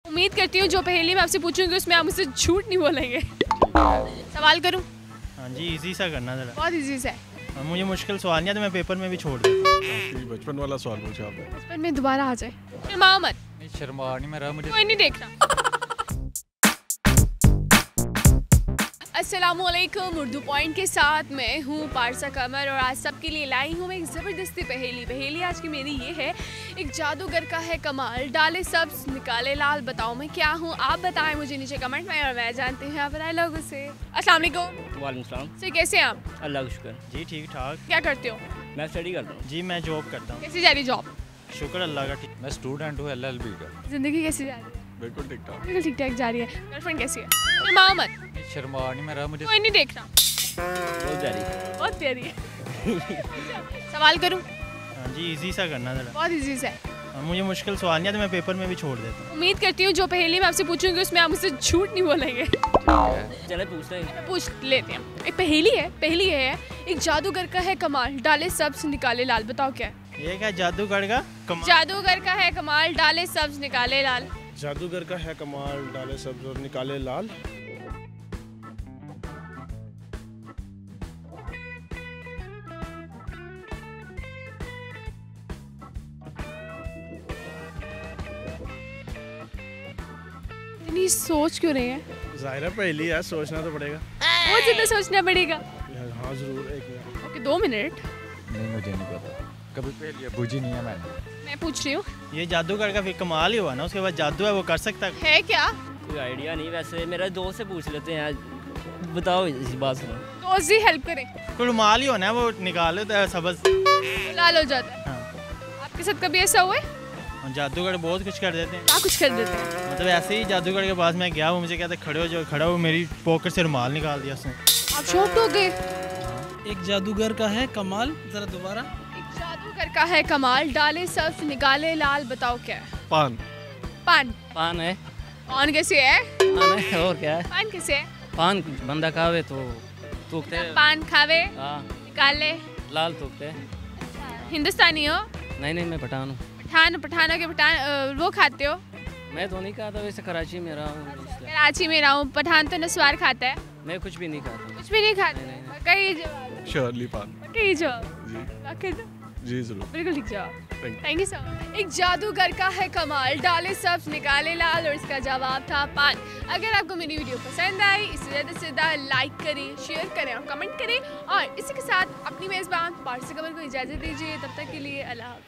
उम्मीद करती हूँ जो पहेली मैं आपसे पूछूंगी उसमें आप मुझसे झूठ नहीं बोलेंगे। सवाल करूँ? हाँ जी, इजी सा करना जरा। बहुत इजी सा है। मुझे मुश्किल सवाल नहीं है तो मैं पेपर में भी छोड़ देता हूँ। बचपन वाला सवाल पूछा आपने। बचपन में दोबारा आ जाए। शर्माओ मत। नहीं शर्मा नहीं, मैं रहा मुझे कोई नहीं देख रहा। अस्सलामुअलैकुम, उर्दू पॉइंट के साथ मैं हूँ पारसा कमर और आज सबके लिए लाई हूँ मैं एक ज़बरदस्ती पहेली आज की मेरी ये है। एक जादूगर का है कमाल, डाले सब्ज निकाले लाल, बताओ मैं क्या हूँ? आप बताएं मुझे नीचे कमेंट में और मैं जानती हूँ आप बताएं लोगों से। अस्सलाम वालेकुम। वालेकुम सलाम। सर कैसे हैं आप? अल्लाह का शुक्र। जी ठीक ठाक। क्या करते हो? मैं स्टडी करता हूँ। जी मैं जॉब करता हूँ। कैसी जा रही जॉब? शुक्र अल्लाह का ठीक। मैं स्टूडेंट हूँ LLB का। जिंदगी कैसी जा रही है? बिल्कुल ठीक ठाक। बिल्कुल ठीक ठाक जा रही है। गर्लफ्रेंड कैसी है? शर्माओ मत। नहीं शर्मा नहीं, मैं रहा मुझे कोई नहीं देख रहा। बहुत प्यारी। बहुत प्यारी है। सवाल करूँ? हाँ जी, इजी सा करना जरा। बहुत इजी सा है। मुझे मुश्किल सवाल नहीं है तो मैं पेपर में भी छोड़ देता हूँ। उम्मीद करती हूँ जो पहेली मैं आपसे पूछूंगी उसमें आप मुझसे झूठ नहीं बोलेंगे। चले पूछते हैं। पूछ लेते हैं। एक पहेली है एक जादूगर का है कमाल, डाले सब्ज निकाले लाल, बताओ क्या है? ये क्या जादूगर का कमाल? जादूगर का है कमाल, डाले सब्ज निकाले लाल। जादूगर का है कमाल, डाले सब्ज और निकाले लाल। इतनी सोच क्यों रहे हैं? जाहिर पहली है, सोचना तो पड़ेगा। बहुत ज्यादा सोचना पड़ेगा। हाँ जरूर, एक मिनट। Okay 2 minute. नहीं, मुझे नहीं पता, कभी पहले बूझी नहीं है मैंने। मैं पूछ रही हूँ। ये जादूगर का फिर कमाल ही हुआ ना, उसके बाद जादू है वो कर सकता है क्या? कोई आइडिया नहीं, वैसे मेरा दोस्त से पूछ लेते हैं। बताओ इस बात सुनो। दोस्त ही हेल्प करे। कोई रुमाल ही होना है, वो निकाले तो सबज लाल हो जाता है। हाँ। आपके साथ कभी ऐसा हुआ है? जादूगर बहुत कुछ कर देते हैं। क्या कुछ कर देते हैं? मतलब ऐसे ही जादूगर के पास मैं गया, वो मुझे कहते खड़ा हो, मेरी पॉकेट से रुमाल निकाल दिया उसने। आप शॉक्ड हो गए? एक जादूगर का है कमाल, जरा दोबारा। एक जादूगर का है कमाल, डाले सब्ज निकाले लाल, बताओ क्या है? पान। पान। पान है। पान कैसे है? पान है और क्या है? पान कैसे है? पान बंदा खावे तो थूकते हैं। पान खावे हाँ, निकाल ले। लाल थूकते हैं। हिंदुस्तानी हो? नहीं मैं पठान हूँ। पठानों के पठान वो खाते हो? मैं तो नहीं खाता, वैसे कराची में रहा हूँ इसलिए। कराची में रहा हूँ। पठान तो नस्वार खाता है। मैं कुछ भी नहीं खाता। कुछ भी नहीं खाता? नहीं। कई जवाब। शर्ली पान। कई जवाब। जी वाकई तो? जी जरूर। बिल्कुल ठीक जवाब। Thank thank you so much. एक जादूगर का है कमाल, डाले सब्ज निकाले लाल और इसका जवाब था पान। अगर आपको मेरी वीडियो पसंद आई इसे ज़्यादा से ज़्यादा लाइक करें, शेयर करें और कमेंट करें और इसी के साथ अपनी मेज़बान पारसी कमर को इजाज़त दीजिए। तब तक के लिए अल्लाह हाफिज़।